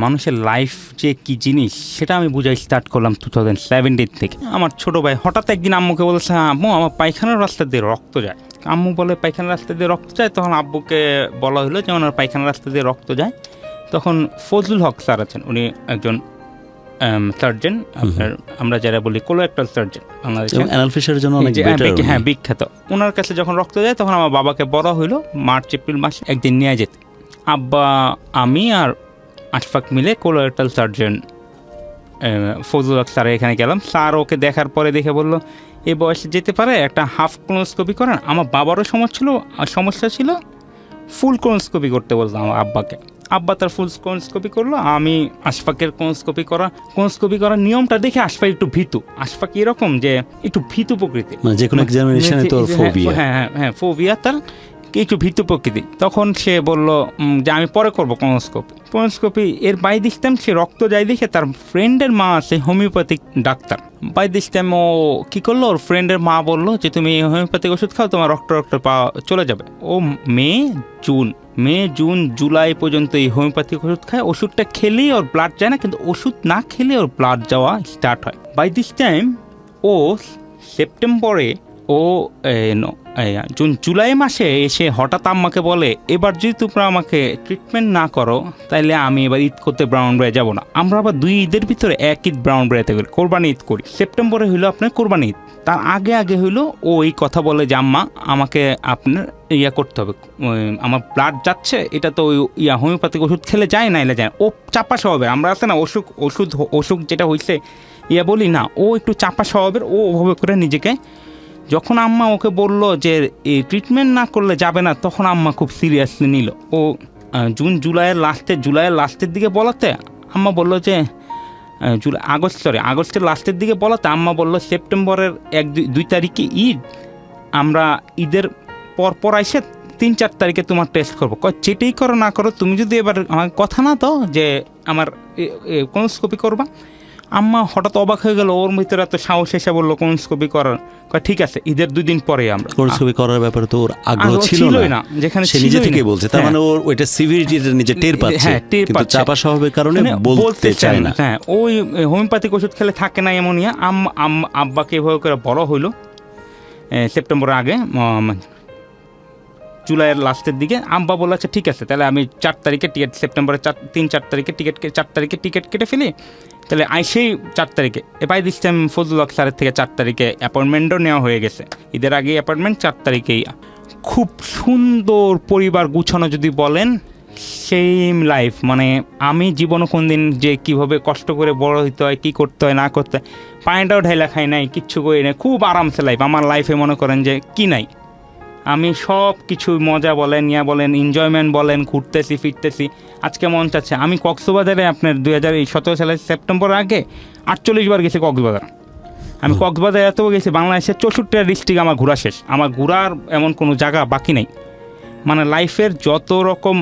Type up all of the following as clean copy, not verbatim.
মানুষের লাইফ যে কি জিনিস সেটা আমি বুঝাই স্টার্ট করলাম 2017 থেকে। আমার ছোট ভাই হঠাৎ একদিন আম্মুকে বলছে, আম্মু আমার পায়খানার রাস্তা দিয়ে রক্ত যায়। আম্মু বলে পায়খানার রাস্তা দিয়ে রক্ত যায়। তখন আব্বুকে বলা হলো যে ওনার পায়খানার রাস্তা দিয়ে রক্ত যায়। তখন ফজলুল হক স্যার আছেন, উনি একজন সার্জন, আপনার আমরা যারা বলি কোলোরেক্টাল সার্জন বাংলাদেশের জন্য হ্যাঁ বিখ্যাত। ওনার কাছে যখন রক্ত যায় তখন আমার বাবাকে বলা হইলো মার্চ এপ্রিল মাসে একদিন নিয়ে যেতে। আব্বা আমি আর আশফাক মিলে কোলোরেক্টাল সার্জন ফজলুল হক স্যারের এখানে গেলাম। স্যার ওকে দেখার পরে দেখে বলল এই বয়সে যেতে পারে, একটা হাফ কোলোনোস্কোপি করেন। আমার বাবারও সমস্যা ছিল, ফুল কোলোনোস্কোপি করতে বলতাম আমার আব্বাকে। আব্বা তার ফুল কোলোনোস্কোপি করলো, আমি আশফাকের কোলোনোস্কোপি করার নিয়মটা দেখে আশফাক একটু ভীতু। আশফাক এরকম যে একটু ভীতু প্রকৃতি, যে কোনো এক্সামিনেশনে তোর ফোবিয়া। হ্যাঁ ফোবিয়া, তার কিছু ভীতু প্রকৃতি। তখন সে বলল যে আমি পরে করবো কোলোনোস্কোপি। এর বাই দিচ্তাম সে রক্ত যায় দেখে তার ফ্রেন্ডের মা আছে হোমিওপ্যাথিক ডাক্তার। বাই দিচ্তাম ও কী করলো, ওর ফ্রেন্ডের মা বললো যে তুমি হোমিওপ্যাথিক ওষুধ খাও, তোমার রক্ত পাওয়া চলে যাবে। ও মে জুন জুলাই পর্যন্ত এই হোমিওপ্যাথিক ওষুধ খায়। ওষুধটা খেলেই ওর ব্লাড যায় না, কিন্তু ওষুধ না খেলে ওর ব্লাড যাওয়া স্টার্ট হয়। বাই দিস টাইম ও সেপ্টেম্বরে জুলাই মাসে এসে হঠাৎ আম্মাকে বলে এবার যদি তোমরা আমাকে ট্রিটমেন্ট না করো তাহলে আমি এবার ঈদ করতে ব্রাউনবাড়িয়া যাব না। আমরা আবার 2 ঈদের ভিতরে এক ঈদ ব্রাউনবাড়িয়াতে করি, কোরবানি ঈদ করি। সেপ্টেম্বরে হইলো আপনার কোরবানি ঈদ, তার আগে হইলো ও এই কথা বলে যে আম্মা আমাকে আপনার করতে হবে, আমার ব্লাড যাচ্ছে, এটা তো হোমিওপ্যাথিক ওষুধ খেলে যায় না, যায় ও চাপা স্বভাবের। আমরা আছে না অসুখ যেটা হয়েছে বলি না, ও একটু চাপা স্বভাবের। ও ওভাবে করে নিজেকে, যখন আম্মা ওকে বলল যে এই ট্রিটমেন্ট না করলে যাবে না, তখন আম্মা খুব সিরিয়াসলি নিল। ও জুলাইয়ের লাস্টের দিকে বলাতে আম্মা বলল যে আগস্টের লাস্টের দিকে বলাতে আম্মা বলল সেপ্টেম্বরের 1-2 তারিখে ঈদ, আমরা ঈদের পর এসে 3-4 তারিখে তোমার টেস্ট করবো। যেটাই করো না করো, তুমি যদি এবার আমার কথা না দাও যে আমার কোলোনোস্কোপি করবা। আম্মা হঠাৎ অবাক হয়ে গেল, ওর ভিতরে এত সাহস এসে বললো কোলোনোস্কোপি করার। ঠিক আছে, ঈদের 2 দিন পরে আমরা কোলোনোস্কোপি করার ব্যাপারে তো ওর আগ্রহ ছিল না, যেখানে সে নিজে থেকে বলছে। তার মানে ওর ওইটা সিভিরিটিটা নিজে টের পাচ্ছে, কিন্তু চাপা স্বভাবের কারণে বলতে চায় না। হ্যাঁ, ওই হোমিওপ্যাথিক ওষুধ খেলে থাকে না এমনিয়া। আব্বাকে এভাবে করে বড় হইলো সেপ্টেম্বরের আগে, জুলাইয়ের লাস্টের দিকে। আব্বা বলল আচ্ছা ঠিক আছে, তাহলে আমি 4 তারিখে টিকিট, সেপ্টেম্বরের 3-4 তারিখে 4 তারিখে টিকিট কেটে ফেলি। তাহলে সেই 4 তারিখে বাই দিস টাইম ফজলুল হক স্যারের থেকে 4 তারিখে অ্যাপয়েন্টমেন্টও নেওয়া হয়ে গেছে। ঈদের আগে অ্যাপয়েন্টমেন্ট, 4 তারিখেই। খুব সুন্দর পরিবার গুছানো যদি বলেন, সেম লাইফ। মানে আমি জীবনে কোন দিন যে কীভাবে কষ্ট করে বড় হইতে হয়, কী করতে হয় না করতে হয়, পানিটাও ঢাইলা খাই নাই, কিচ্ছু করি নাই, খুব আরামসে লাইফ। আমার লাইফে মনে করেন যে কি নাই, আমি সব কিছু মজা বলেন এনজয়মেন্ট বলেন, ঘুরতেছি ফিরতেছি। আজকে মন চাচ্ছে আমি কক্সবাজারে আপনার 2017 সালের সেপ্টেম্বর আগে 48 বার গেছি কক্সবাজার। আমি কক্সবাজারে এত গেছি, বাংলাদেশের 64টা ডিস্ট্রিক্ট আমার ঘোরা শেষ। আমার ঘোরার এমন কোনো জায়গা বাকি নেই। মানে লাইফের যত রকম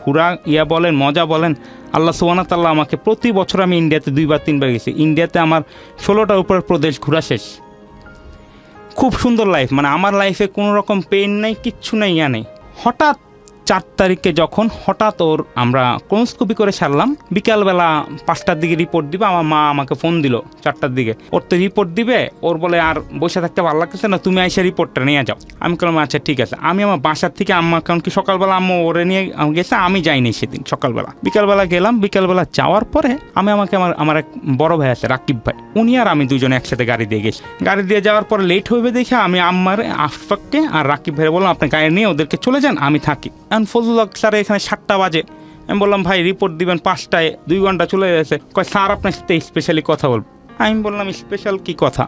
ঘোরা বলেন, মজা বলেন, আল্লাহ সুবহানাহু ওয়া তাআলা আমাকে প্রতি বছর, আমি ইন্ডিয়াতে 2-3 বার গেছি। ইন্ডিয়াতে আমার 16টার উপর প্রদেশ ঘোরা শেষ। খুব সুন্দর লাইফ। মানে আমার লাইফে কোনো রকম পেইন নেই, কিচ্ছু নেই, নেই। হঠাৎ 4 তারিখে যখন ওর আমরা কোলোনোস্কোপি করে সারলাম, বিকালবেলা 5টার দিকে রিপোর্ট দিবে। আমার মা আমাকে ফোন দিল 4টার দিকে, ওর তো রিপোর্ট দিবে। ওর বলে আর বসে থাকতে ভালো লাগতেছে না, তুমি এসে রিপোর্টটা নিয়ে যাও। আমি বললাম আচ্ছা ঠিক আছে। আমি আমার বাসার থেকে আম্মা, কারণ কি সকালবেলা আম্মু ওরে নিয়ে গেছে, আমি যাইনি সেদিন সকালবেলা। বিকালবেলা গেলাম। বিকালবেলা যাওয়ার পরে আমার এক বড় ভাই আছে রাকিব ভাই, উনি আর আমি দুজনে একসাথে গাড়ি দিয়ে গেছি। গাড়ি দিয়ে যাওয়ার পরে লেট হইবে দেখে আমি আশফাককে আর রাকিব ভাই বললাম আপনি গাড়ি নিয়ে ওদেরকে চলে যান, আমি থাকি। এখন ফজলুল হক স্যার এখানে 7টা বাজে। আমি বললাম ভাই রিপোর্ট দিবেন 5টায়, 2 ঘন্টা চলে গেছে। স্যার আপনার সাথে স্পেশালি কথা বলবো। আমি বললাম স্পেশাল কি কথা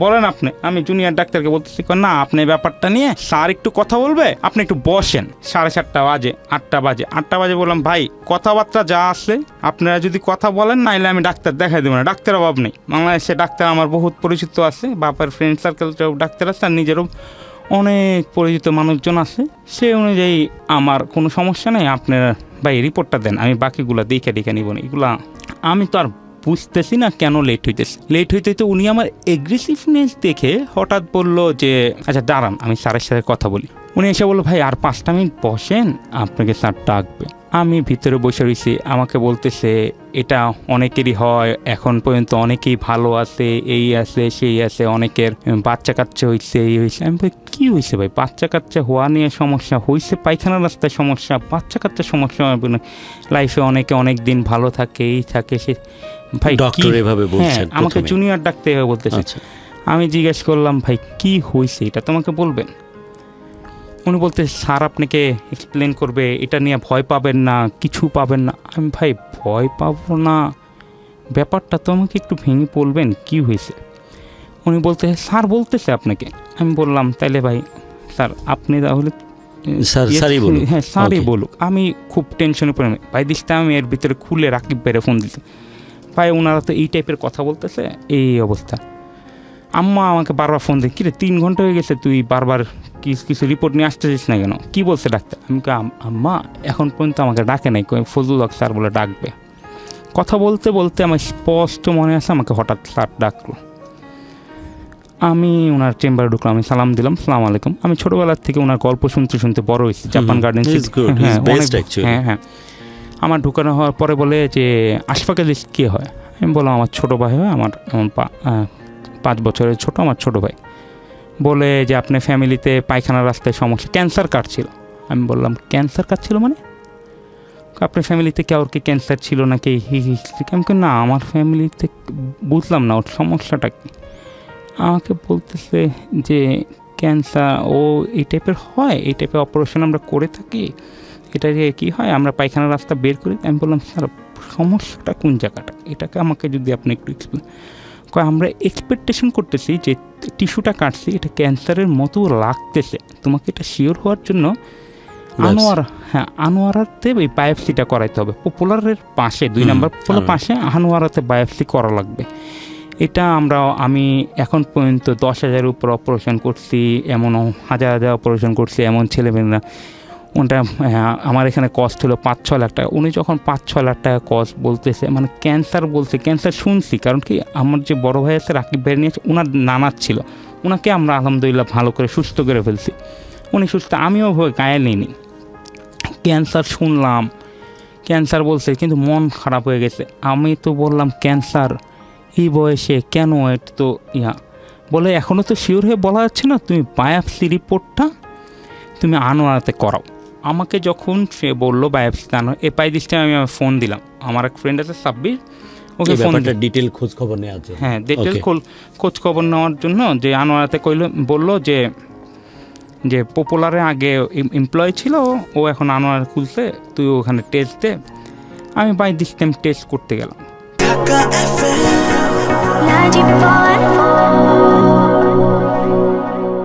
বলেন আপনি? আমি জুনিয়র ডাক্তারকে বলতেছি না, আপনি ব্যাপারটা নিয়ে স্যার একটু কথা বলবে, আপনি একটু বসেন। 7:30 বাজে, 8টা বাজে বললাম ভাই কথাবার্তা যা আসলে আপনারা যদি কথা বলেন, নাইলে আমি ডাক্তার দেখাই দেবো না। ডাক্তার অভাব নেই, বাংলাদেশে ডাক্তার আমার বহুত পরিচিত আছে, বাবার ফ্রেন্ড সার্কেলটাও ডাক্তার আছে, আর নিজেরও অনেক পরিচিত মানুষজন আছে। সেই অনুযায়ী আমার কোনো সমস্যা নেই, আপনারা ভাই রিপোর্টটা দেন, আমি বাকিগুলো দেখে নিব না। এগুলা আমি তো আর বুঝতেছি না কেন লেট হইতে তো উনি আমার এগ্রেসিভনেস দেখে হঠাৎ বলল যে আচ্ছা দাঁড়ান আমি স্যারের সাথে কথা বলি। উনি এসে বললো ভাই আর 5টা মিনিট বসেন, আপনাকে স্যার ডাকবে। আমি ভিতরে বসে রয়েছি, আমাকে বলতেছে এটা অনেকেরই হয়, এখন পর্যন্ত অনেকেই ভালো আছে, এই আছে সেই আছে, অনেকের বাচ্চা কাচ্চা হয়েছে, এই হয়েছে। আমি ভাই কী হয়েছে ভাই, বাচ্চা কাচ্চা হওয়া নিয়ে সমস্যা হয়েছে, পায়খানা রাস্তায় সমস্যা, বাচ্চা কাচ্চা সমস্যা, লাইফে অনেকে অনেক দিন ভালো থাকে, এই থাকে সে। ভাই ডক্টর এভাবে বলছেন, আমাকে জুনিয়র ডাক্তার এভাবে বলতেছে। আমি জিজ্ঞেস করলাম ভাই কি হয়েছে এটা তোমাকে বলবেন? উনি বলতে স্যার আপনাকে এক্সপ্লেন করবে, এটা নিয়ে ভয় পাবেন না, কিছু পাবেন না। আমি ভাই ভয় পাবো না, ব্যাপারটা তো আমাকে একটু ভেঙে বলবেন কি হয়েছে। উনি বলতে স্যার বলতেছে আপনাকে। আমি বললাম তাইলে ভাই স্যার আপনি তাহলে হ্যাঁ স্যারই বলুক। আমি খুব টেনশনে পড়ে ভাই দিচ্ছি, আমি এর ভিতরে খুলে রাকিব ভাইরে ফোন দিতে, ভাই ওনারা তো এই টাইপের কথা বলতেছে, এই অবস্থা। আম্মা আমাকে বারবার ফোন দিই, কিরে 3 ঘন্টা হয়ে গেছে তুই বারবার কিছু রিপোর্ট নিয়ে আসতেছিস না কেন, কী বলছে ডাক্তার? আমি আম্মা এখন পর্যন্ত আমাকে ডাকে নাই, ফজলুল হক স্যার বলে ডাকবে। কথা বলতে বলতে আমার স্পষ্ট মনে আছে আমাকে হঠাৎ স্যার ডাকলো। আমি ওনার চেম্বারে ঢুকলাম, আমি সালাম দিলাম, সালাম আলাইকুম। আমি ছোটোবেলার থেকে ওনার গল্প শুনতে শুনতে বড় হয়েছি, জাপান গার্ডেন। হ্যাঁ, আমার ঢুকানো হওয়ার পরে বলে যে আশফাকের লিস্ট কে হয়? আমি বললাম আমার ছোটো ভাই হয়, আমার 5 বছরের ছোটো আমার ছোটো ভাই। বলে যে আপনার ফ্যামিলিতে পায়খানা রাস্তায় সমস্যা, ক্যান্সার কার্ড ছিল। আমি বললাম ক্যান্সার কার্ড ছিল মানে? আপনার ফ্যামিলিতে কারোর কি ক্যান্সার ছিল নাকি? আমি না আমার ফ্যামিলিতে, বুঝলাম না ওর সমস্যাটা কি। আমাকে বলতেছে যে ক্যান্সার ও এই টাইপের হয়, এই টাইপের অপারেশন আমরা করে থাকি, এটা যে কী হয় আমরা পায়খানা রাস্তা বের করি। আমি বললাম স্যার সমস্যাটা কোন জায়গাটা, এটাকে আমাকে যদি আপনি একটু এক্সপ্লেন। আমরা এক্সপেকটেশন করতেছি যে টিস্যুটা কাটছি এটা ক্যান্সারের মতো লাগতেছে, তোমাকে এটা শিওর হওয়ার জন্য আনোয়ারাতে ওই বায়োপসিটা করাইতে হবে। পপুলারের পাশে 2 নম্বর পপুলার পাশে আনোয়ারাতে বায়োপসি করা লাগবে। এটা আমি এখন পর্যন্ত 10,000 উপর অপারেশন করছি, এমনও হাজার অপারেশন করছি, এমন ছেলেমেয়েরা। ওটা আমার এখানে কস্ট হলো 5-6 লাখ টাকা। উনি যখন 5-6 লাখ টাকা কস্ট বলতেছে, মানে ক্যান্সার বলছে, ক্যান্সার শুনছি, কারণ কি আমার যে বড় ভাই আছে রাকিব ভাই নিয়েছে, ওনার নানার ছিল, ওনাকে আমরা আলহামদুলিল্লাহ ভালো করে সুস্থ করে ফেলছি, উনি সুস্থ। আমিও গায়ে নিইনি, ক্যান্সার শুনলাম, ক্যান্সার বলছে, কিন্তু মন খারাপ হয়ে গেছে। আমি তো বললাম ক্যান্সার এই বয়সে কেন, এটা তো বলে এখনও তো শিওর হয়ে বলা যাচ্ছে না, তুমি বায়োপসি রিপোর্টটা তুমি আনোয়ারাতে করাও। আমাকে যখন সে বললো biopsy A pi this time আমি ফোন দিলাম, আমার এক ফ্রেন্ড আছে সাব্বির, ওকে ফোন ডিটেল খোঁজ খবর নেওয়ার জন্য। হ্যাঁ, ডিটেল খোঁজ খবর নেওয়ার জন্য, যে আনোয়ারাতে বললো যে পপুলারে আগে এমপ্লয় ছিল, ও এখন আনোয়ার খুলছে, তুই ওখানে টেস্ট দে। আমি বাই দিস টাইম টেস্ট করতে গেলাম।